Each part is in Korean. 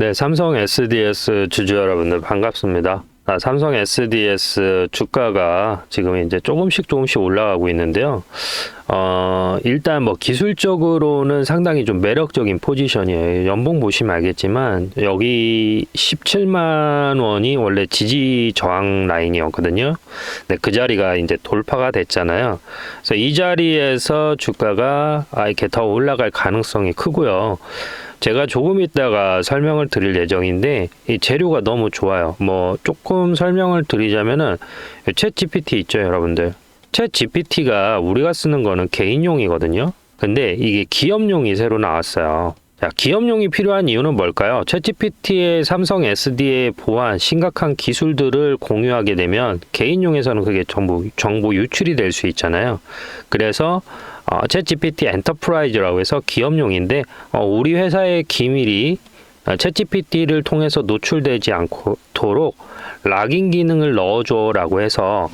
네, 삼성 SDS 주주 여러분들 반갑습니다. 삼성 SDS 주가가 지금 이제 조금씩 올라가고 있는데요. 일단 뭐 기술적으로는 상당히 좀 매력적인 포지션이에요. 연봉 보시면 알겠지만 여기 17만 원이 원래 지지 저항 라인이었거든요. 근데 그 자리가 이제 돌파가 됐잖아요. 그래서 이 자리에서 주가가 이렇게 더 올라갈 가능성이 크고요. 제가 조금 있다가 설명을 드릴 예정인데 이 재료가 너무 좋아요. 뭐 조금 설명을 드리자면은 챗 GPT 있죠, 여러분들. 챗 GPT가 우리가 쓰는 거는 개인용이거든요. 근데 이게 기업용이 새로 나왔어요. 자, 기업용이 필요한 이유는 뭘까요? 챗 GPT의 삼성 SD에 보안 심각한 기술들을 공유하게 되면 개인용에서는 그게 정보 유출이 될 수 있잖아요. 그래서 챗 GPT 엔터프라이즈라고 해서 기업용인데 우리 회사의 기밀이 챗 GPT를 통해서 노출되지 않도록 락인 기능을 넣어줘라고 해서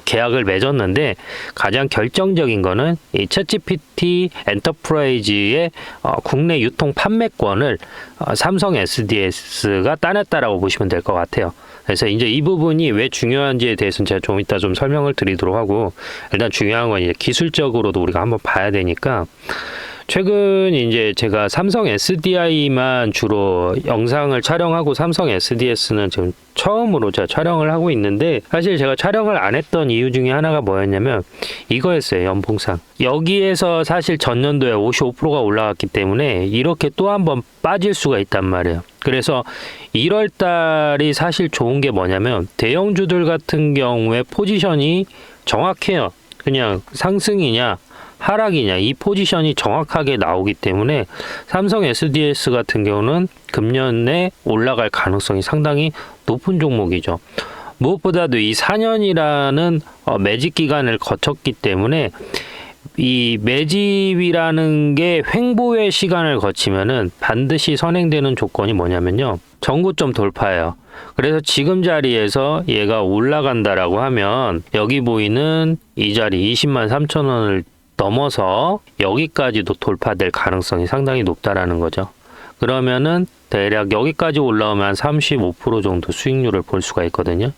계약을 맺었는데 가장 결정적인 거는 이 챗 GPT 엔터프라이즈의 국내 유통 판매권을 삼성 SDS가 따냈다라고 보시면 될 것 같아요. 그래서 이제 이 부분이 왜 중요한지에 대해서는 제가 좀 이따 좀 설명을 드리도록 하고, 일단 중요한 건 이제 기술적으로도 우리가 한번 봐야 되니까, 최근 이제 제가 삼성 SDI만 주로 영상을 촬영하고 삼성 SDS는 지금 처음으로 제가 촬영을 하고 있는데, 사실 제가 촬영을 안 했던 이유 중에 하나가 뭐였냐면 이거였어요. 연봉상. 여기에서 사실 전년도에 55%가 올라갔기 때문에 이렇게 또 한번 빠질 수가 있단 말이에요. 그래서 1월 달이 사실 좋은 게 뭐냐면 대형주들 같은 경우에 포지션이 정확해요. 그냥 상승이냐 하락이냐 이 포지션이 정확하게 나오기 때문에 삼성 SDS 같은 경우는 금년에 올라갈 가능성이 상당히 높은 종목이죠. 무엇보다도 이 4년이라는 매집 기간을 거쳤기 때문에 이 매집이라는 게 횡보의 시간을 거치면은 반드시 선행되는 조건이 뭐냐면요. 전고점 돌파예요. 그래서 지금 자리에서 얘가 올라간다라고 하면 여기 보이는 이 자리 20만 3천 원을 넘어서 여기까지도 돌파될 가능성이 상당히 높다라는 거죠. 그러면은 대략 여기까지 올라오면 35% 정도 수익률을 볼 수가 있거든요.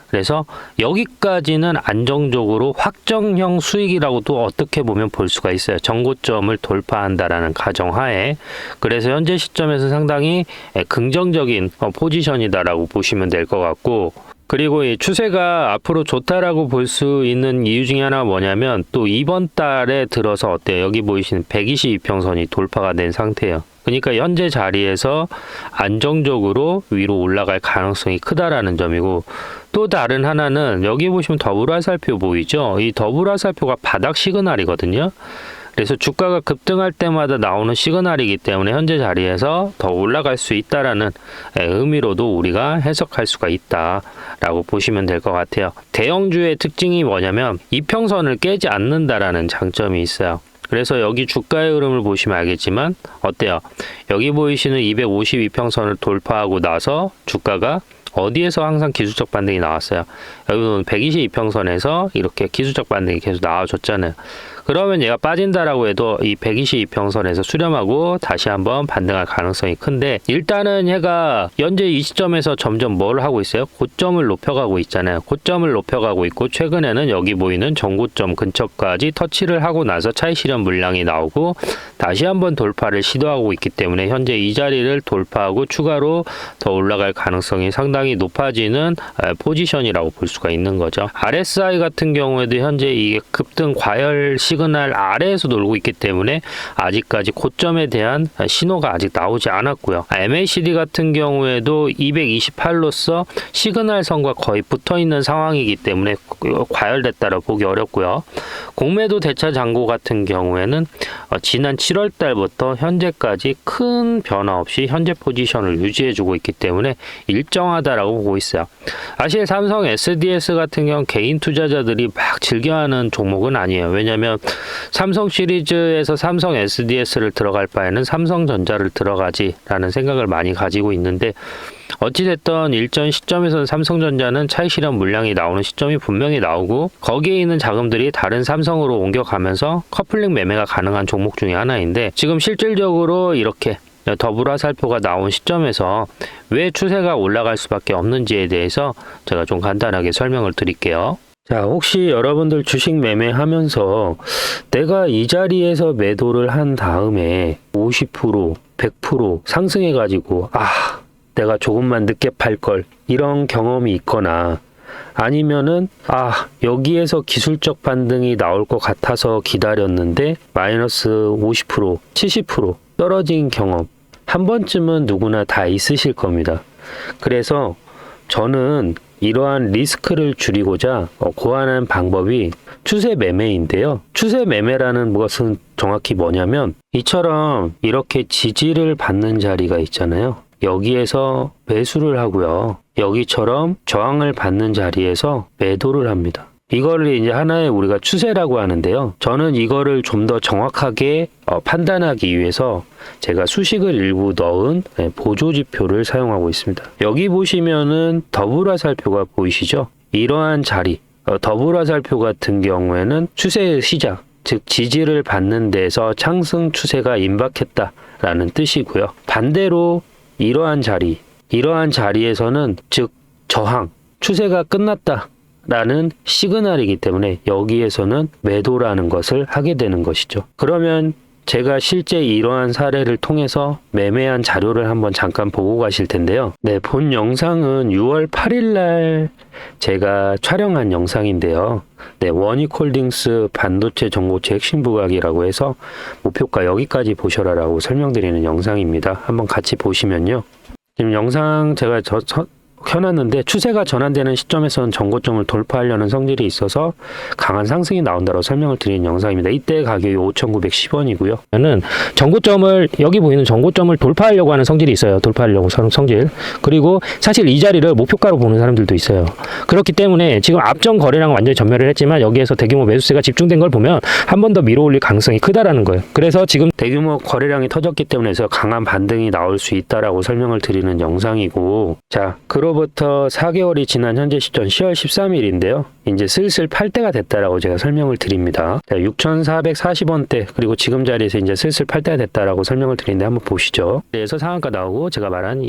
그래서 여기까지는 안정적으로 확정형 수익이라고도 어떻게 보면 볼 수가 있어요. 정고점을 돌파한다라는 가정하에. 그래서 현재 시점에서 상당히 긍정적인 포지션이다라고 보시면 될 것 같고, 그리고 이 추세가 앞으로 좋다라고 볼 수 있는 이유 중에 하나가 뭐냐면 또 이번 달에 들어서 어때요? 여기 보이시는 122평선이 돌파가 된 상태예요. 그러니까 현재 자리에서 안정적으로 위로 올라갈 가능성이 크다라는 점이고, 또 다른 하나는 여기 보시면 더블 화살표 보이죠? 이 더블 화살표가 바닥 시그널이거든요. 그래서 주가가 급등할 때마다 나오는 시그널이기 때문에 현재 자리에서 더 올라갈 수 있다라는 의미로도 우리가 해석할 수가 있다라고 보시면 될 것 같아요. 대형주의 특징이 뭐냐면 이평선을 깨지 않는다라는 장점이 있어요. 그래서 여기 주가의 흐름을 보시면 알겠지만 어때요? 여기 보이시는 252평선을 돌파하고 나서 주가가 어디에서 항상 기술적 반등이 나왔어요? 여기는 122평선에서 이렇게 기술적 반등이 계속 나와줬잖아요. 그러면 얘가 빠진다라고 해도 이 122평선에서 수렴하고 다시 한번 반등할 가능성이 큰데, 일단은 얘가 현재 이 시점에서 점점 뭘 하고 있어요? 고점을 높여가고 있잖아요. 고점을 높여가고 있고, 최근에는 여기 보이는 전고점 근처까지 터치를 하고 나서 차익 실현 물량이 나오고 다시 한번 돌파를 시도하고 있기 때문에 현재 이 자리를 돌파하고 추가로 더 올라갈 가능성이 상당히 높아지는 포지션이라고 볼 수가 있는 거죠. RSI 같은 경우에도 현재 이게 급등 과열 시그널 아래에서 놀고 있기 때문에 아직까지 고점에 대한 신호가 아직 나오지 않았고요. MACD 같은 경우에도 228로서 시그널선과 거의 붙어있는 상황이기 때문에 과열됐다고 보기 어렵고요. 공매도 대차 잔고 같은 경우에는 지난 7월 달부터 현재까지 큰 변화 없이 현재 포지션을 유지해주고 있기 때문에 일정하다라고 보고 있어요. 사실 삼성 SDS 같은 경우 개인 투자자들이 막 즐겨하는 종목은 아니에요. 왜냐하면 삼성 시리즈에서 삼성 SDS를 들어갈 바에는 삼성전자를 들어가지라는 생각을 많이 가지고 있는데, 어찌됐든 일전 시점에서는 삼성전자는 차익 실현 물량이 나오는 시점이 분명히 나오고 거기에 있는 자금들이 다른 삼성으로 옮겨가면서 커플링 매매가 가능한 종목 중에 하나인데, 지금 실질적으로 이렇게 더블 화살표가 나온 시점에서 왜 추세가 올라갈 수밖에 없는지에 대해서 제가 좀 간단하게 설명을 드릴게요. 자, 혹시 여러분들 주식 매매하면서 내가 이 자리에서 매도를 한 다음에 50%, 100% 상승해가지고 내가 조금만 늦게 팔 걸, 이런 경험이 있거나 아니면은 여기에서 기술적 반등이 나올 것 같아서 기다렸는데 마이너스 50%, 70% 떨어진 경험 한 번쯤은 누구나 다 있으실 겁니다. 그래서 저는 이러한 리스크를 줄이고자 고안한 방법이 추세 매매인데요. 추세 매매라는 것은 정확히 뭐냐면 이처럼 이렇게 지지를 받는 자리가 있잖아요. 여기에서 매수를 하고요. 여기처럼 저항을 받는 자리에서 매도를 합니다. 이거를 이제 하나의 우리가 추세라고 하는데요. 저는 이거를 좀 더 정확하게 판단하기 위해서 제가 수식을 일부 넣은 보조지표를 사용하고 있습니다. 여기 보시면은 더블 화살표가 보이시죠? 이러한 자리, 더블 화살표 같은 경우에는 추세의 시작, 즉 지지를 받는 데서 상승 추세가 임박했다라는 뜻이고요. 반대로 이러한 자리에서는 즉 저항, 추세가 끝났다 라는 시그널이기 때문에 여기에서는 매도라는 것을 하게 되는 것이죠. 그러면 제가 실제 이러한 사례를 통해서 매매한 자료를 한번 잠깐 보고 가실 텐데요. 네, 본 영상은 6월 8일 날 제가 촬영한 영상인데요. 네, 원익홀딩스 반도체 전고체 핵심 부각이라고 해서 목표가 여기까지 보셔라라고 설명드리는 영상입니다. 한번 같이 보시면요. 지금 영상 제가 켜놨는데 추세가 전환되는 시점에서는 전고점을 돌파하려는 성질이 있어서 강한 상승이 나온다고 설명을 드리는 영상입니다. 이때 가격이 5,910원이고요. 저는 전고점을 여기 보이는 전고점을 돌파하려고 하는 성질이 있어요. 돌파하려고 성질. 그리고 사실 이 자리를 목표가로 보는 사람들도 있어요. 그렇기 때문에 지금 앞전 거래량은 완전히 전멸을 했지만 여기에서 대규모 매수세가 집중된 걸 보면 한 번 더 밀어올릴 가능성이 크다라는 거예요. 그래서 지금 대규모 거래량이 터졌기 때문에 강한 반등이 나올 수 있다라고 설명을 드리는 영상이고, 자, 그로부터 4개월이 지난 현재 시점 10월 13일인데요. 이제 슬슬 팔 때가 됐다라고 제가 설명을 드립니다. 6,440원대 그리고 지금 자리에서 이제 슬슬 팔 때가 됐다라고 설명을 드리는데 한번 보시죠. 그래서 상한가 나오고 제가 말한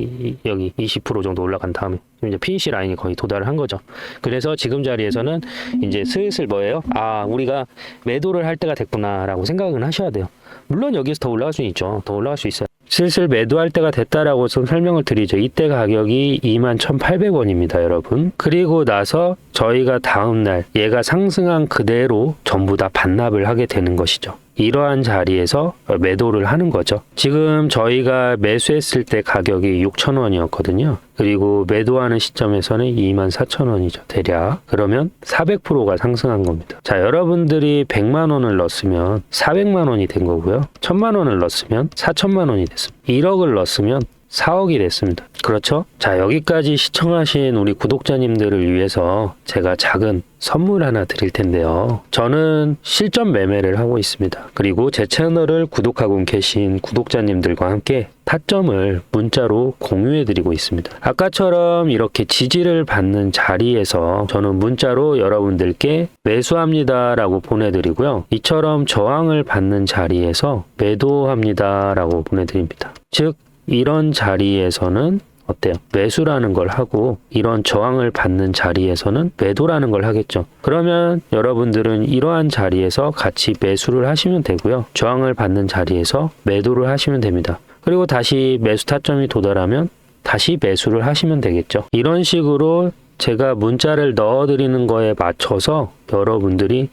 여기 20% 정도 올라간 다음에 이제 피니시 라인이 거의 도달을 한 거죠. 그래서 지금 자리에서는 이제 슬슬 뭐예요? 우리가 매도를 할 때가 됐구나라고 생각은 하셔야 돼요. 물론 여기서 더 올라갈 수는 있죠. 더 올라갈 수 있어요. 슬슬 매도할 때가 됐다라고 좀 설명을 드리죠. 이때 가격이 21,800원입니다, 여러분. 그리고 나서 저희가 다음날 얘가 상승한 그대로 전부 다 반납을 하게 되는 것이죠. 이러한 자리에서 매도를 하는 거죠. 지금 저희가 매수했을 때 가격이 6,000원이었거든요. 그리고 매도하는 시점에서는 24,000원이죠. 대략. 그러면 400%가 상승한 겁니다. 자, 여러분들이 100만 원을 넣었으면 400만 원이 된 거고요. 1000만 원을 넣었으면 4천만 원이 됐습니다. 1억을 넣었으면 4억이 됐습니다. 그렇죠? 자, 여기까지 시청하신 우리 구독자님들을 위해서 제가 작은 선물 하나 드릴 텐데요. 저는 실전 매매를 하고 있습니다. 그리고 제 채널을 구독하고 계신 구독자님들과 함께 타점을 문자로 공유해 드리고 있습니다. 아까처럼 이렇게 지지를 받는 자리에서 저는 문자로 여러분들께 매수합니다 라고 보내드리고요. 이처럼 저항을 받는 자리에서 매도합니다 라고 보내드립니다. 즉 이런 자리에서는 어때요? 매수라는 걸 하고 이런 저항을 받는 자리에서는 매도라는 걸 하겠죠. 그러면 여러분들은 이러한 자리에서 같이 매수를 하시면 되고요. 저항을 받는 자리에서 매도를 하시면 됩니다. 그리고 다시 매수 타점이 도달하면 다시 매수를 하시면 되겠죠. 이런 식으로 제가 문자를 넣어드리는 거에 맞춰서 여러분들이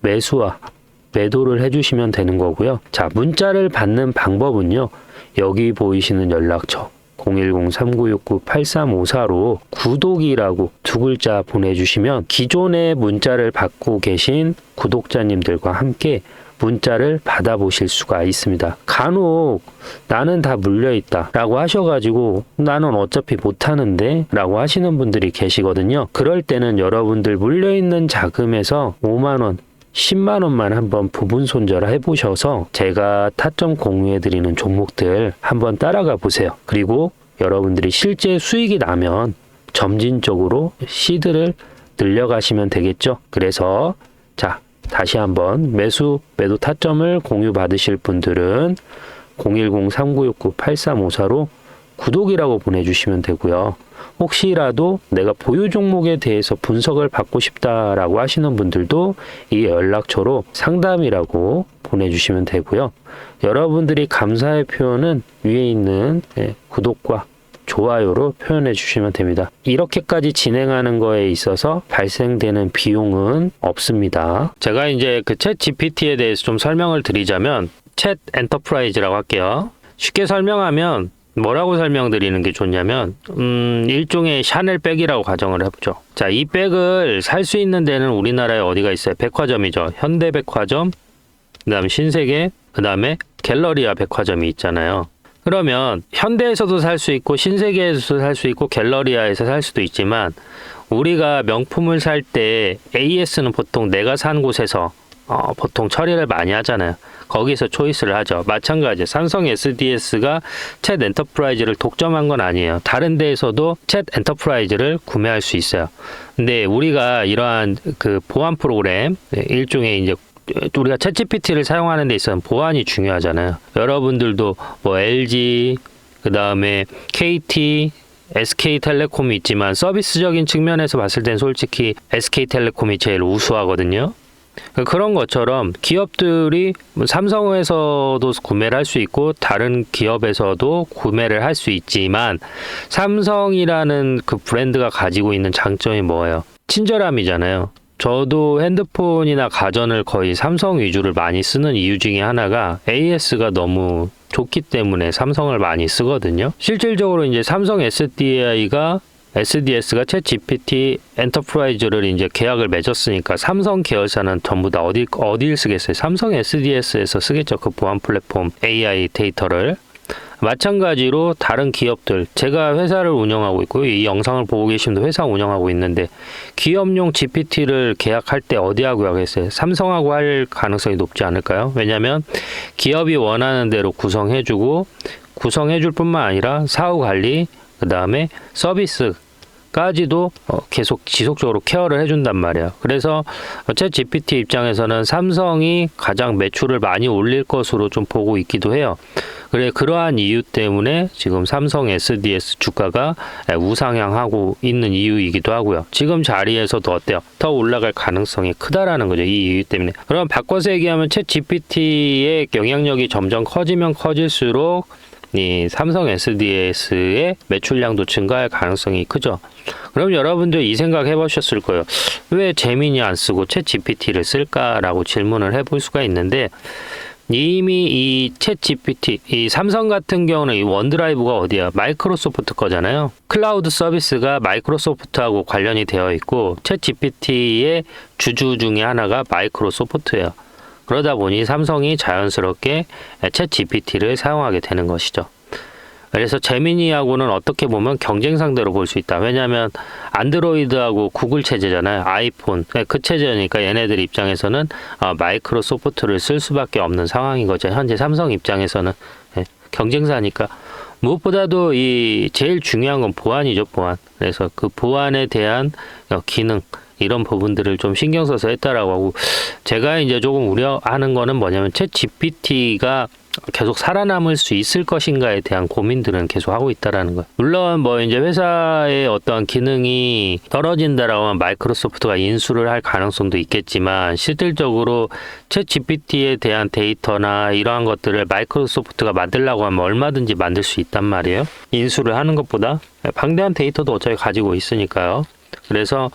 매수와 매도를 해주시면 되는 거고요. 자, 문자를 받는 방법은요. 여기 보이시는 연락처 010-3969-8354로 구독이라고 두 글자 보내주시면 기존에 문자를 받고 계신 구독자님들과 함께 문자를 받아보실 수가 있습니다. 간혹 나는 다 물려있다 라고 하셔가지고 나는 어차피 못하는데 라고 하시는 분들이 계시거든요. 그럴 때는 여러분들 물려있는 자금에서 5만원 10만원만 한번 부분 손절 해보셔서 제가 타점 공유해드리는 종목들 한번 따라가 보세요. 그리고 여러분들이 실제 수익이 나면 점진적으로 시드를 늘려가시면 되겠죠. 그래서 자, 다시 한번 매도 타점을 공유 받으실 분들은 010-3969-8354로 구독이라고 보내주시면 되고요. 혹시라도 내가 보유 종목에 대해서 분석을 받고 싶다라고 하시는 분들도 이 연락처로 상담이라고 보내주시면 되고요. 여러분들이 감사의 표현은 위에 있는 구독과 좋아요로 표현해 주시면 됩니다. 이렇게까지 진행하는 거에 있어서 발생되는 비용은 없습니다. 제가 이제 그 챗 GPT에 대해서 좀 설명을 드리자면 챗 엔터프라이즈라고 할게요. 쉽게 설명하면 뭐라고 설명드리는 게 좋냐면 일종의 샤넬 백이라고 가정을 해보죠. 자, 이 백을 살 수 있는 데는 우리나라에 어디가 있어요? 백화점이죠. 현대백화점, 그 다음에 신세계, 그 다음에 갤러리아 백화점이 있잖아요. 그러면 현대에서도 살 수 있고 신세계에서도 살 수 있고 갤러리아에서 살 수도 있지만 우리가 명품을 살 때 AS는 보통 내가 산 곳에서 보통 처리를 많이 하잖아요. 거기서 초이스를 하죠. 마찬가지 삼성 SDS가 챗 엔터프라이즈를 독점한 건 아니에요. 다른 데에서도 챗 엔터프라이즈를 구매할 수 있어요. 근데 우리가 이러한 그 보안 프로그램 일종의 이제 우리가 챗 GPT를 사용하는 데 있어서 보안이 중요하잖아요. 여러분들도 뭐 LG, 그 다음에 KT, SK텔레콤이 있지만 서비스적인 측면에서 봤을 땐 솔직히 SK텔레콤이 제일 우수하거든요. 그런 것처럼 기업들이 삼성에서도 구매를 할 수 있고 다른 기업에서도 구매를 할 수 있지만 삼성이라는 그 브랜드가 가지고 있는 장점이 뭐예요? 친절함이잖아요. 저도 핸드폰이나 가전을 거의 삼성 위주를 많이 쓰는 이유 중에 하나가 AS가 너무 좋기 때문에 삼성을 많이 쓰거든요. 실질적으로 이제 삼성 SDS가 챗 GPT 엔터프라이즈를 이제 계약을 맺었으니까 삼성 계열사는 전부 다 어디를 쓰겠어요? 삼성 SDS에서 쓰겠죠. 그 보안 플랫폼 AI 데이터를. 마찬가지로 다른 기업들, 제가 회사를 운영하고 있고 이 영상을 보고 계신 분도 회사 운영하고 있는데 기업용 GPT를 계약할 때 어디하고 하겠어요? 삼성하고 할 가능성이 높지 않을까요? 왜냐하면 기업이 원하는 대로 구성해줄 뿐만 아니라 사후 관리, 그 다음에 서비스까지도 계속 지속적으로 케어를 해준단 말이에요. 그래서 챗 GPT 입장에서는 삼성이 가장 매출을 많이 올릴 것으로 좀 보고 있기도 해요. 그러한 이유 때문에 지금 삼성 SDS 주가가 우상향하고 있는 이유이기도 하고요. 지금 자리에서도 어때요? 더 올라갈 가능성이 크다라는 거죠. 이 이유 때문에. 그럼 바꿔서 얘기하면 챗 GPT의 영향력이 점점 커지면 커질수록 이 삼성 SDS의 매출량도 증가할 가능성이 크죠. 그럼 여러분들 이 생각 해보셨을 거예요. 왜 제민이 안 쓰고 챗 GPT를 쓸까라고 질문을 해볼 수가 있는데 이미 이 챗 GPT, 이 삼성 같은 경우는 이 원드라이브가 어디야? 마이크로소프트 거잖아요. 클라우드 서비스가 마이크로소프트하고 관련이 되어 있고 챗 GPT의 주주 중에 하나가 마이크로소프트예요. 그러다 보니 삼성이 자연스럽게 챗 GPT를 사용하게 되는 것이죠. 그래서 제미니하고는 어떻게 보면 경쟁 상대로 볼 수 있다. 왜냐하면 안드로이드하고 구글 체제잖아요. 아이폰. 그 체제니까 얘네들 입장에서는 마이크로소프트를 쓸 수밖에 없는 상황인 거죠. 현재 삼성 입장에서는 경쟁사니까. 무엇보다도 이 제일 중요한 건 보안이죠. 보안. 그래서 그 보안에 대한 기능 이런 부분들을 좀 신경 써서 했다라고 하고, 제가 이제 조금 우려하는 거는 뭐냐면 챗 GPT가 계속 살아남을 수 있을 것인가에 대한 고민들은 계속 하고 있다라는 거예요. 물론 뭐 이제 회사의 어떠한 기능이 떨어진다라고 하면 마이크로소프트가 인수를 할 가능성도 있겠지만 실질적으로 챗 GPT에 대한 데이터나 이러한 것들을 마이크로소프트가 만들려고 하면 얼마든지 만들 수 있단 말이에요. 인수를 하는 것보다 방대한 데이터도 어차피 가지고 있으니까요. 그래서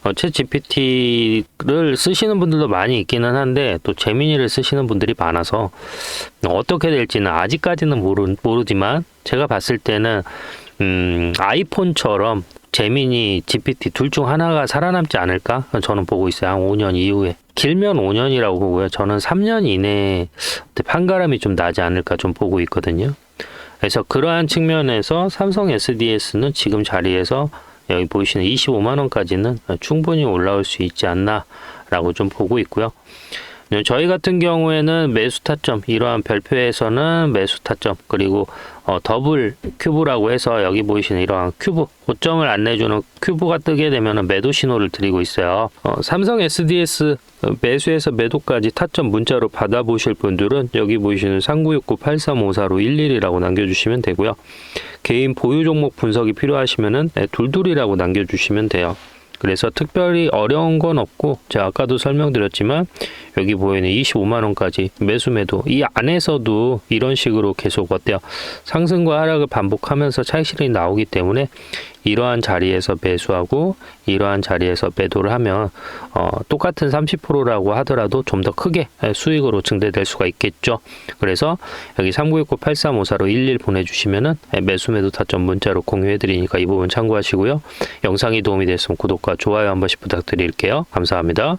챗 GPT를 쓰시는 분들도 많이 있기는 한데 또 제미니를 쓰시는 분들이 많아서 어떻게 될지는 아직까지는 모르지만 제가 봤을 때는 아이폰처럼 제미니, GPT 둘 중 하나가 살아남지 않을까? 저는 보고 있어요. 한 5년 이후에. 길면 5년이라고 보고요. 저는 3년 이내에 판가름이 좀 나지 않을까 좀 보고 있거든요. 그래서 그러한 측면에서 삼성 SDS는 지금 자리에서 여기 보이시는 25만 원까지는 충분히 올라올 수 있지 않나 라고 좀 보고 있고요. 저희 같은 경우에는 매수 타점, 이러한 별표에서는 매수 타점, 그리고 더블 큐브라고 해서 여기 보이시는 이러한 큐브, 고점을 안 내주는 큐브가 뜨게 되면 매도 신호를 드리고 있어요. 삼성 SDS 매수에서 매도까지 타점 문자로 받아보실 분들은 여기 보이시는 3969-8354로 11이라고 남겨주시면 되고요. 개인 보유 종목 분석이 필요하시면은 둘둘이라고 남겨주시면 돼요. 그래서 특별히 어려운 건 없고, 제가 아까도 설명드렸지만 여기 보이는 25만원까지 매수 매도, 이 안에서도 이런 식으로 계속 어때요? 상승과 하락을 반복하면서 차익실현이 나오기 때문에 이러한 자리에서 매수하고 이러한 자리에서 매도를 하면 똑같은 30%라고 하더라도 좀 더 크게 수익으로 증대될 수가 있겠죠. 그래서 여기 3969-8354로 11 보내주시면은 매수 매도 타점 문자로 공유해 드리니까 이 부분 참고하시고요. 영상이 도움이 됐으면 구독과 좋아요 한 번씩 부탁드릴게요. 감사합니다.